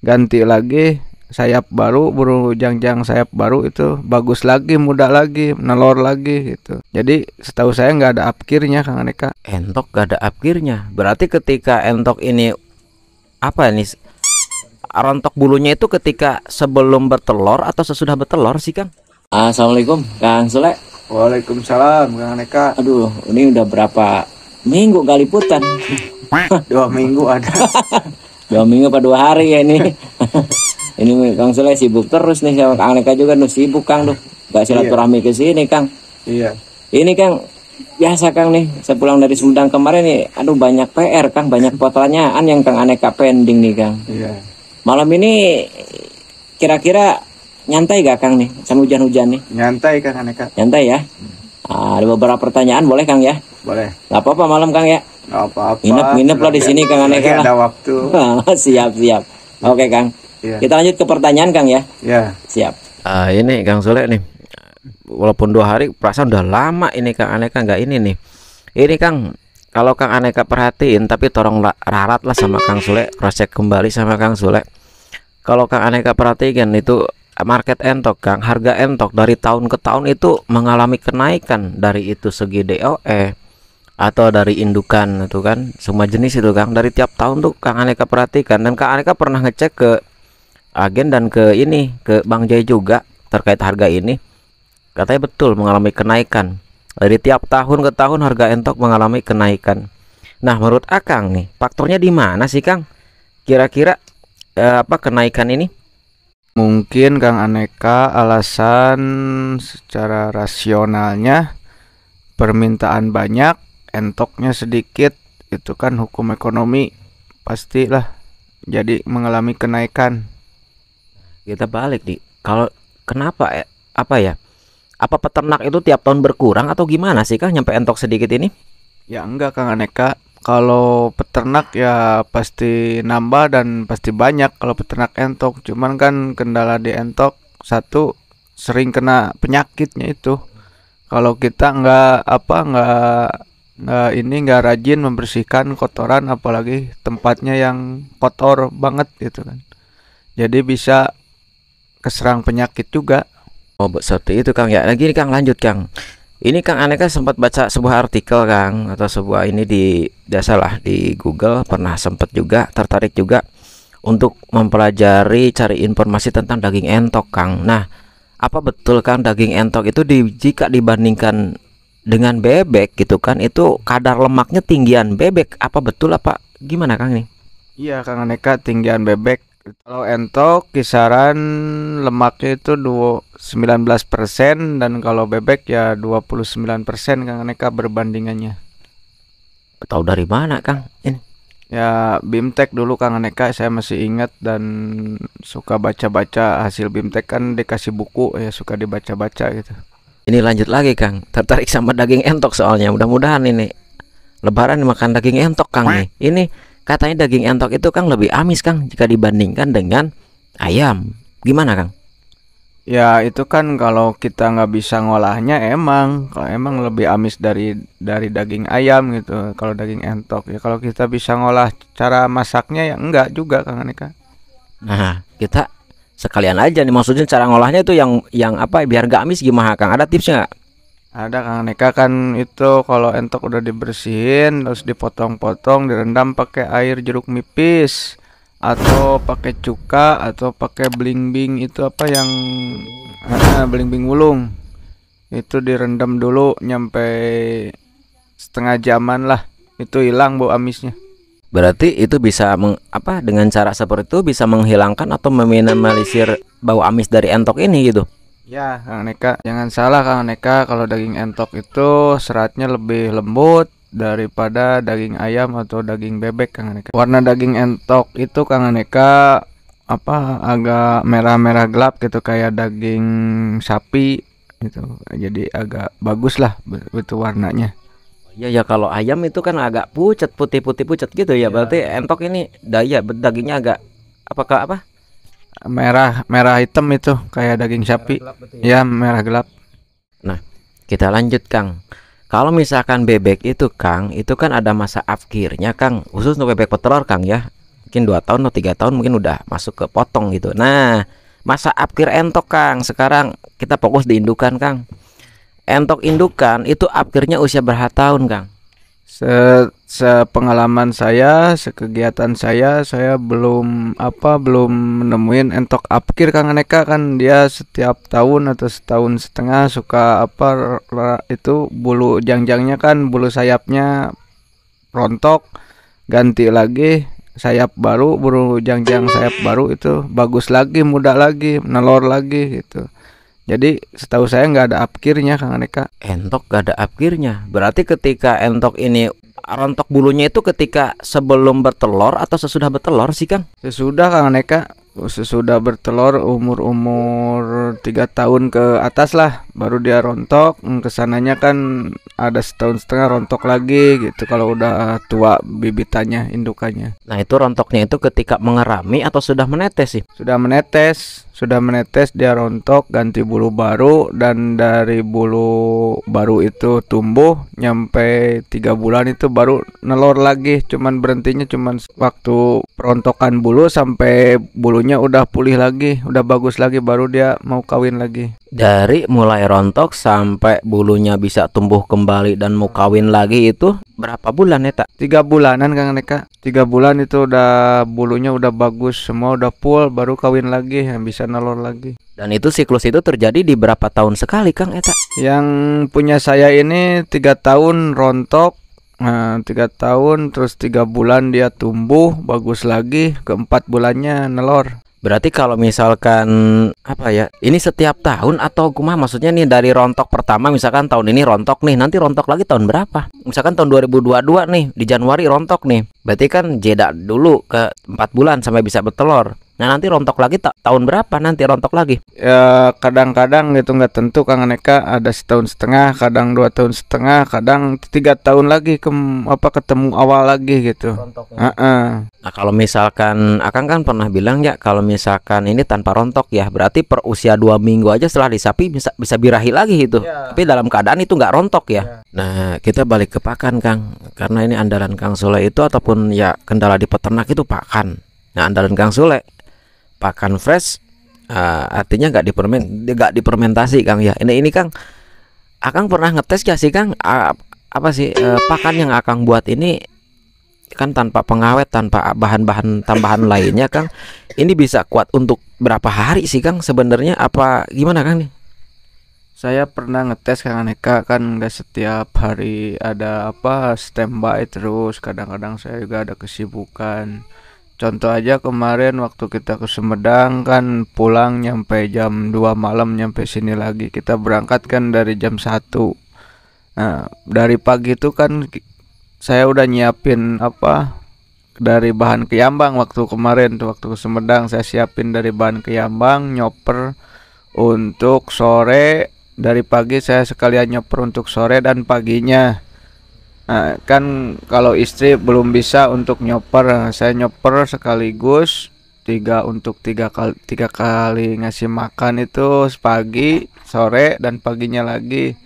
ganti lagi sayap baru, burung jangjang sayap baru itu bagus lagi, muda lagi, nelor lagi gitu. Jadi setahu saya nggak ada apkirnya Kang Aneka. Entok gak ada akhirnya. Berarti ketika entok ini apa ini, rontok bulunya itu ketika sebelum bertelur atau sesudah bertelur sih Kang? Assalamualaikum Kang Sule. Waalaikumsalam Kang Aneka. Aduh, ini udah berapa minggu gak liputan? 2 minggu ada. 2 minggu apa 2 hari ya ini? Ini Kang Sule sibuk terus nih, sama Kang Aneka juga sibuk Kang tuh. Gak silaturahmi ke sini Kang. Iya. Ini Kang, biasa Kang nih, saya pulang dari Sumedang kemarin nih, aduh banyak PR Kang, banyak pertanyaan yang Kang Aneka pending nih Kang. Iya. Malam ini kira-kira nyantai gak Kang nih, sama hujan-hujan nih? Nyantai Kang Aneka. Nyantai ya? Ada beberapa pertanyaan boleh Kang ya? Boleh. Gak apa-apa malam Kang ya? Nggak apa-apa. Nginep lah di sini Kang Aneka lah. Ada waktu. Siap. Oke Kang. Iya. Kita lanjut ke pertanyaan Kang ya? Ya. Siap. Ini Kang Sule nih, walaupun 2 hari, perasaan udah lama ini Kang Aneka nggak ini nih. Ini Kang, kalau Kang Aneka perhatiin, tapi tolong rarat lah sama Kang Sule, cross check kembali sama Kang Sule. Kalau Kang Aneka perhatikan itu market entok Kang, harga entok dari tahun ke tahun itu mengalami kenaikan, dari itu segi DOE atau dari indukan itu kan, semua jenis itu Kang, dari tiap tahun tuh Kang Aneka perhatikan. Dan Kang Aneka pernah ngecek ke agen dan ke ini, ke Bang Jai juga terkait harga ini, katanya betul mengalami kenaikan. Dari tiap tahun ke tahun harga entok mengalami kenaikan. Nah, menurut Akang nih, faktornya di mana sih Kang? Kira-kira apa kenaikan ini? Mungkin Kang Aneka alasan secara rasionalnya permintaan banyak, entoknya sedikit, itu kan hukum ekonomi, pastilah jadi mengalami kenaikan. Kita balik nih. Kalau kenapa apa ya? Apa peternak itu tiap tahun berkurang atau gimana sih Kang nyampe entok sedikit ini? Ya enggak Kang Aneka, kalau peternak ya pasti nambah dan pasti banyak kalau peternak entok. Cuman kan kendala di entok satu, sering kena penyakitnya itu. Kalau kita nggak rajin membersihkan kotoran, apalagi tempatnya yang kotor banget gitu kan. Jadi bisa keserang penyakit juga. Oh, seperti itu Kang ya. Lagi nih Kang, lanjut Kang. Ini Kang Aneka sempat baca sebuah artikel Kang, atau sebuah ini di biasalah di Google, pernah sempat juga tertarik juga untuk mempelajari, cari informasi tentang daging entok Kang. Nah, apa betul Kang daging entok itu jika dibandingkan dengan bebek gitu kan, itu kadar lemaknya tinggian bebek, apa betul apa gimana Kang ini? Iya Kang Aneka, tinggian bebek. Kalau entok kisaran lemaknya itu 19%, dan kalau bebek ya 29% Kang Aneka berbandingannya. Tahu dari mana Kang ini? Ya Bimtek dulu Kang Aneka, saya masih ingat dan suka baca-baca hasil Bimtek, kan dikasih buku ya, suka dibaca-baca gitu. Ini lanjut lagi Kang, tertarik sama daging entok soalnya. Mudah-mudahan ini Lebaran makan daging entok Kang nih. Ini katanya daging entok itu Kang lebih amis Kang jika dibandingkan dengan ayam. Gimana Kang? Ya itu kan kalau kita nggak bisa ngolahnya, kalau emang lebih amis dari daging ayam gitu. Kalau daging entok ya, kalau kita bisa ngolah cara masaknya ya enggak juga Kang Aneka. Nah, kita sekalian aja nih, maksudnya cara ngolahnya itu yang apa biar gak amis gimana Kang? Ada tipsnya nggak? Ada Kang Aneka, kan itu kalau entok udah dibersihin terus dipotong-potong, direndam pakai air jeruk nipis atau pakai cuka atau pakai belimbing, itu apa yang belimbing wulung. Itu direndam dulu nyampe setengah jaman lah. Itu hilang bau amisnya. Berarti itu bisa apa dengan cara seperti itu bisa menghilangkan atau meminimalisir bau amis dari entok ini gitu. Ya, Kang Neka, jangan salah Kang Neka, kalau daging entok itu seratnya lebih lembut daripada daging ayam atau daging bebek Kang Neka. Warna daging entok itu Kang Neka agak merah-merah gelap gitu, kayak daging sapi gitu. Jadi agak bagus lah itu warnanya. Iya ya, kalau ayam itu kan agak pucat, putih-putih pucat gitu ya. Berarti entok ini dagingnya agak apakah apa? Merah merah hitam itu kayak daging sapi. Ya, merah gelap. Nah, kita lanjut Kang. Kalau misalkan bebek itu Kang, itu kan ada masa afkirnya Kang, khusus untuk bebek petelur Kang ya. mungkin 2 tahun atau 3 tahun mungkin udah masuk ke potong gitu. Nah, masa apkir entok Kang, sekarang kita fokus di indukan Kang. Entok indukan itu apkirnya usia berapa tahun Kang? Sepengalaman saya, sekegiatan saya belum nemuin entok apkir Kang Aneka. Kan dia setiap tahun atau setahun setengah suka itu bulu jangjangnya kan, bulu sayapnya rontok, ganti lagi sayap baru, bulu jangjang sayap baru itu bagus lagi, muda lagi, nelor lagi gitu. Jadi setahu saya nggak ada apkirnya Kang Aneka. Entok gak ada apkirnya. Berarti ketika entok ini rontok bulunya itu ketika sebelum bertelur atau sesudah bertelur sih Kang? Sesudah Kang Aneka, sesudah bertelur umur 3 tahun ke atas lah, baru dia rontok. Kesananya kan ada setahun setengah rontok lagi gitu kalau udah tua bibitannya, indukannya. Nah itu rontoknya itu ketika mengerami atau sudah menetes sih? Sudah menetes dia rontok, ganti bulu baru, dan dari bulu baru itu tumbuh nyampe 3 bulan itu baru nelor lagi. Cuman berhentinya cuman waktu perontokan bulu sampai bulunya udah pulih lagi, udah bagus lagi, baru dia mau kawin lagi. Dari mulai rontok sampai bulunya bisa tumbuh kembali dan mau kawin lagi itu berapa bulan ya tak? 3 bulanan Kang Neka. 3 bulan itu udah bulunya udah bagus, semua udah full, baru kawin lagi, yang bisa nelor lagi. Dan itu siklus itu terjadi di berapa tahun sekali Kang Eta? Yang punya saya ini 3 tahun rontok. Nah, 3 tahun terus 3 bulan dia tumbuh bagus lagi, keempat bulannya nelor. Berarti kalau misalkan apa ya, ini setiap tahun atau kumaha, maksudnya nih dari rontok pertama misalkan tahun ini rontok nih, nanti rontok lagi tahun berapa? Misalkan tahun 2022 nih di Januari rontok nih, berarti kan jeda dulu ke 4 bulan sampai bisa bertelur. Nah nanti rontok lagi tahun berapa nanti rontok lagi? Ya kadang-kadang gitu nggak tentu Kang Aneka, ada setahun setengah, kadang 2 tahun setengah, kadang 3 tahun lagi ketemu awal lagi gitu. Nah kalau misalkan Akang kan pernah bilang ya, kalau misalkan ini tanpa rontok ya berarti per usia 2 minggu aja setelah disapi bisa birahi lagi gitu ya. Tapi dalam keadaan itu nggak rontok ya. Nah kita balik ke pakan Kang, karena ini andalan Kang Sule itu ataupun ya kendala di peternak itu pakan. Nah andalan Kang Sule pakan fresh, artinya nggak dipermentasi Kang ya. Ini Kang, Akang pernah ngetes gak sih Kang, apa sih pakan yang Akang buat ini kan tanpa pengawet, tanpa bahan-bahan tambahan lainnya Kang, ini bisa kuat untuk berapa hari sih Kang sebenarnya, apa gimana Kang nih? Saya pernah ngetes Kang Aneka, kan nggak setiap hari ada standby terus, kadang-kadang saya juga ada kesibukan. Contoh aja kemarin waktu kita ke Sumedang kan pulang nyampe jam 2 malam, nyampe sini lagi. Kita berangkat kan dari jam 1. Nah, dari pagi itu kan saya udah nyiapin dari bahan Keyambang. Waktu kemarin tuh waktu ke Sumedang saya siapin dari bahan Keyambang, nyoper untuk sore. Dari pagi saya sekalian nyoper untuk sore dan paginya. Nah, kan kalau istri belum bisa untuk nyoper, saya nyoper sekaligus untuk tiga kali ngasih makan itu pagi, sore, dan paginya lagi.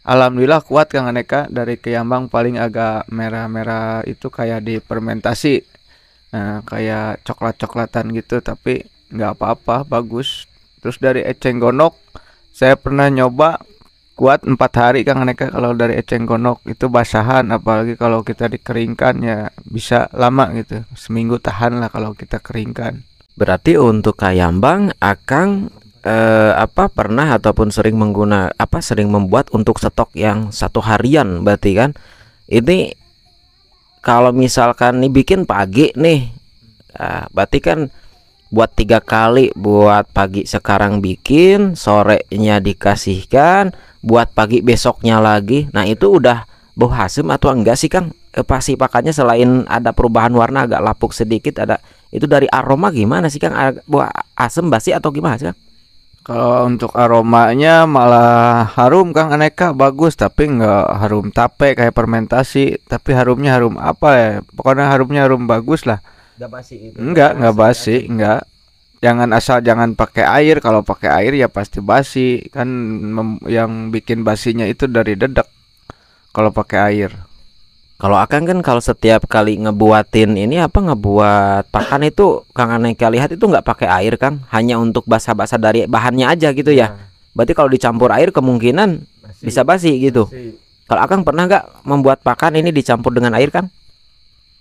Alhamdulillah kuat Kang Aneka. Dari Keyambang paling agak merah-merah itu kayak difermentasi, nah, kayak coklat-coklatan gitu, tapi nggak apa-apa, bagus. Terus dari eceng gondok saya pernah nyoba, kuat 4 hari Kang Aneka. Kalau dari eceng gondok itu basahan, apalagi kalau kita dikeringkan ya bisa lama gitu, seminggu tahan lah kalau kita keringkan. Berarti untuk Kayambang Akang pernah ataupun sering sering membuat untuk stok yang 1 harian berarti kan. Ini kalau misalkan nih bikin pagi nih, berarti kan buat 3 kali, buat pagi sekarang bikin, sorenya dikasihkan, buat pagi besoknya lagi. Nah itu udah bau asem atau enggak sih Kang? Pasti pakannya selain ada perubahan warna agak lapuk sedikit, ada itu dari aroma gimana sih Kang? Bau asem basi atau gimana sih Kang? Kalau untuk aromanya malah harum Kang Aneka, bagus, tapi nggak harum tape kayak fermentasi, tapi harumnya harum apa ya? Pokoknya harumnya harum bagus lah. Enggak basi itu. Enggak basi, enggak. Jangan pakai air. Kalau pakai air ya pasti basi. Kan yang bikin basinya itu dari dedek kalau pakai air. Kalau Akang kan kalau setiap kali ngebuatin ini apa ngebuat pakan itu Kang Aneka lihat itu nggak pakai air Kang, hanya untuk basah-basah dari bahannya aja gitu ya. Nah, Berarti kalau dicampur air kemungkinan basi, bisa basi gitu. basi. Kalau Akang pernah nggak membuat pakan ini dicampur dengan air Kang?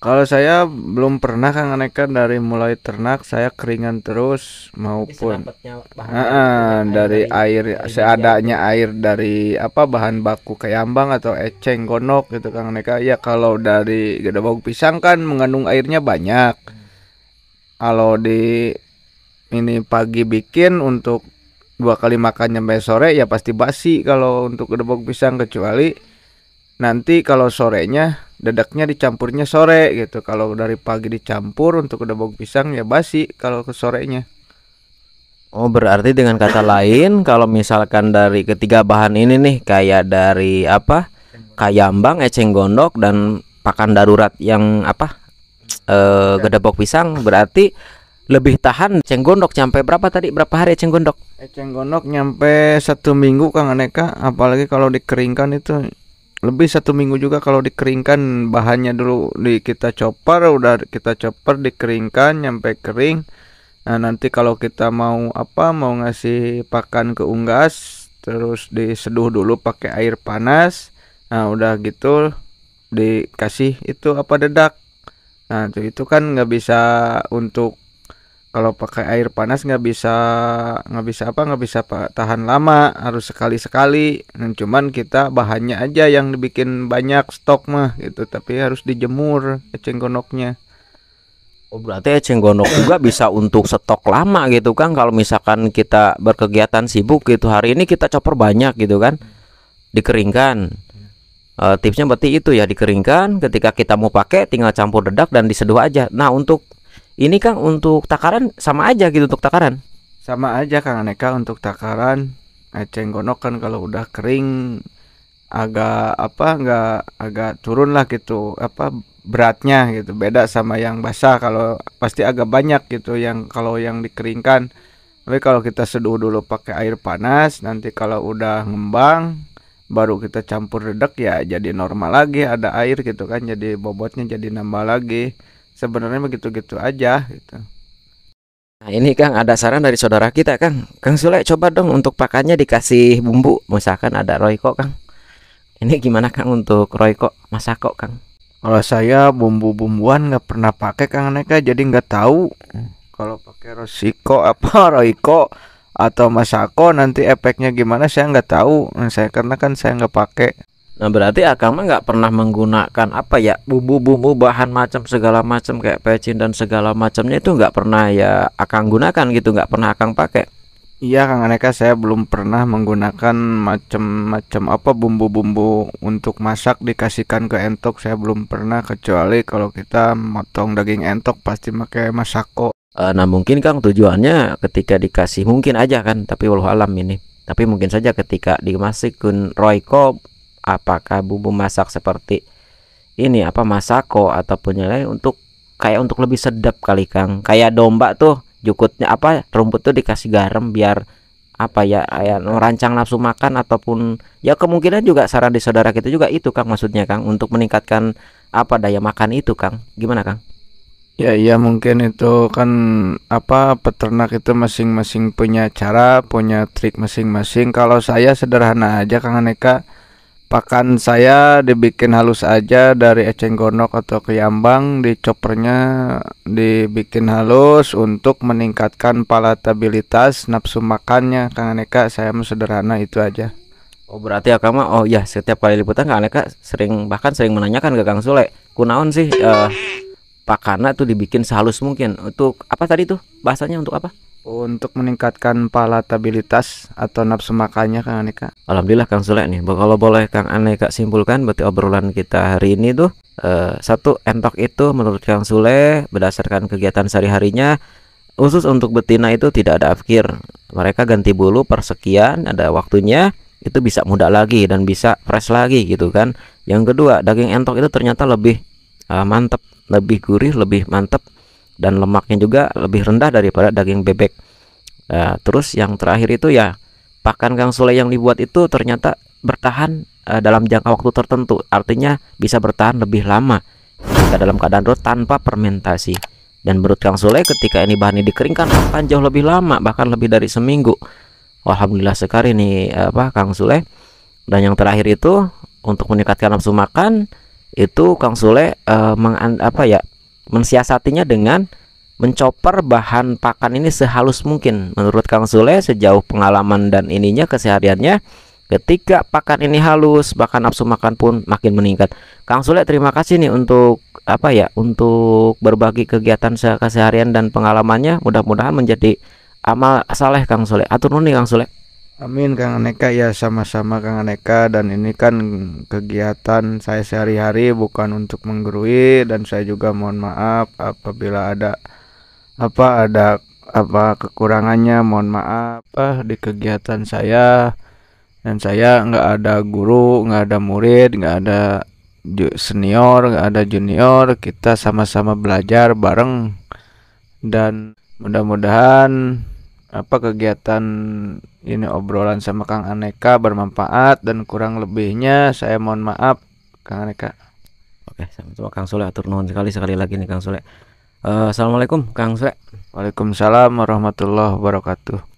Kalau saya belum pernah Kang Aneka, dari mulai ternak saya keringan terus maupun dari air seadanya, air dari apa bahan baku kayambang atau eceng gondok gitu Kang Aneka. Ya kalau dari gedebok pisang kan mengandung airnya banyak. Kalau di ini pagi bikin untuk 2 kali makan sampai sore ya pasti basi kalau untuk gedebok pisang, kecuali nanti kalau sorenya dedaknya dicampurnya sore gitu. Kalau dari pagi dicampur untuk gedebok pisang ya basi kalau ke sorenya. Oh, berarti dengan kata lain, kalau misalkan dari ketiga bahan ini nih, kayak dari apa, kayambang, eceng gondok, dan pakan darurat yang apa, gedebok pisang, berarti lebih tahan eceng gondok sampai berapa tadi? Berapa hari eceng gondok? Eceng gondok nyampe 1 minggu Kang Aneka, apalagi kalau dikeringkan itu lebih 1 minggu juga kalau dikeringkan. Bahannya dulu kita chopper, udah kita chopper dikeringkan nyampe kering. Nah nanti kalau kita mau apa, mau ngasih pakan ke unggas, terus diseduh dulu pakai air panas. Nah udah gitu dikasih itu apa, dedak. Nah itu kan nggak bisa untuk, kalau pakai air panas nggak bisa apa, nggak bisa tahan lama, harus sekali sekali. Dan cuman kita bahannya aja yang dibikin banyak stok mah gitu, tapi harus dijemur eceng gondoknya. Oh, berarti eceng gondok juga bisa untuk stok lama gitu kan, kalau misalkan kita berkegiatan sibuk gitu, hari ini kita chopper banyak gitu kan, dikeringkan. Tipsnya berarti itu ya, dikeringkan, ketika kita mau pakai tinggal campur dedak dan diseduh aja. Nah, untuk ini Kang, untuk takaran sama aja gitu untuk takaran. Sama aja Kang Aneka, untuk takaran eceng gondok kan kalau udah kering agak apa, nggak agak turun lah gitu apa beratnya gitu, beda sama yang basah. Kalau pasti agak banyak gitu yang kalau yang dikeringkan. Tapi kalau kita seduh dulu pakai air panas, nanti kalau udah ngembang baru kita campur redek ya jadi normal lagi, ada air gitu kan, jadi bobotnya jadi nambah lagi. Sebenarnya begitu-gitu aja gitu. Nah, ini Kang ada saran dari saudara kita Kang. Kang Sule, coba dong untuk pakannya dikasih bumbu, misalkan ada Royco Kang. Ini gimana Kang untuk Royco Masako Kang? Kalau saya bumbu-bumbuan nggak pernah pakai Kang Aneka, jadi nggak tahu kalau pakai Rosiko apa Royco atau Masako nanti efeknya gimana, saya nggak tahu. Saya karena kan saya nggak pakai. Nah, berarti Akang mah nggak pernah menggunakan apa ya, bumbu-bumbu bahan macam segala macam kayak pecin dan segala macamnya, itu nggak pernah ya Akang gunakan gitu, nggak pernah Akang pakai. Iya Kang Aneka, saya belum pernah menggunakan macam-macam apa bumbu-bumbu untuk masak dikasihkan ke entok, saya belum pernah, kecuali kalau kita motong daging entok pasti pakai Masako. Nah, mungkin Kang tujuannya ketika dikasih mungkin aja kan, tapi walau alam ini. Tapi mungkin saja ketika dimasukin Royco, apakah bumbu masak seperti ini apa Masako ataupun yang lain, untuk kayak untuk lebih sedap kali Kang. Kayak domba tuh jukutnya apa rumput tuh dikasih garam biar apa ya, kayak merancang nafsu makan, ataupun ya kemungkinan juga saran di saudara kita juga itu Kang, maksudnya Kang untuk meningkatkan apa daya makan itu Kang. Gimana Kang? Ya iya mungkin itu kan apa, peternak itu masing-masing punya cara, punya trik masing-masing. Kalau saya sederhana aja Kang Aneka, pakan saya dibikin halus aja dari eceng gondok atau keyambang, dicopernya dibikin halus untuk meningkatkan palatabilitas nafsu makannya Kang Aneka. Saya mau sederhana itu aja. Oh, berarti Akang mah oh ya, setiap kali liputan Kang Aneka sering bahkan sering menanyakan ke Kang Sule, kunaon sih pakana tuh dibikin sehalus mungkin. Untuk apa tadi tuh bahasanya, untuk apa? Untuk meningkatkan palatabilitas atau nafsu makannya Kang Aneka. Alhamdulillah Kang Sule nih. Kalau boleh Kang Aneka simpulkan, berarti obrolan kita hari ini tuh satu, entok itu menurut Kang Sule berdasarkan kegiatan sehari-harinya, khusus untuk betina itu tidak ada afkir. Mereka ganti bulu persekian, ada waktunya, itu bisa muda lagi dan bisa fresh lagi gitu kan. Yang kedua, daging entok itu ternyata lebih mantep, lebih gurih, lebih mantep, dan lemaknya juga lebih rendah daripada daging bebek. Terus yang terakhir itu ya, pakan Kang Sule yang dibuat itu ternyata bertahan dalam jangka waktu tertentu, artinya bisa bertahan lebih lama jika dalam keadaan raw tanpa fermentasi. Dan menurut Kang Sule, ketika ini bahannya dikeringkan akan jauh lebih lama, bahkan lebih dari seminggu. Alhamdulillah sekali nih Kang Sule. Dan yang terakhir itu untuk meningkatkan nafsu makan, itu Kang Sule mensiasatinya dengan mencoper bahan pakan ini sehalus mungkin. Menurut Kang Sule, sejauh pengalaman dan ininya kesehariannya, ketika pakan ini halus, bahkan nafsu makan pun makin meningkat. Kang Sule, terima kasih nih untuk untuk berbagi kegiatan keseharian dan pengalamannya. Mudah-mudahan menjadi amal saleh Kang Sule. Atur nuhun nih Kang Sule. Amin Kang Aneka, ya sama-sama Kang Aneka. Dan ini kan kegiatan saya sehari-hari, bukan untuk menggurui, dan saya juga mohon maaf apabila ada kekurangannya, mohon maaf di kegiatan saya. Dan saya nggak ada guru, nggak ada murid, nggak ada senior, nggak ada junior. Kita sama-sama belajar bareng, dan mudah-mudahan kegiatan ini, obrolan sama Kang Aneka, bermanfaat. Dan kurang lebihnya saya mohon maaf Kang Aneka. Oke, sama-sama Kang Sule, atur nuhun sekali lagi nih Kang Sule. Assalamualaikum Kang Sule. Waalaikumsalam warahmatullahi wabarakatuh.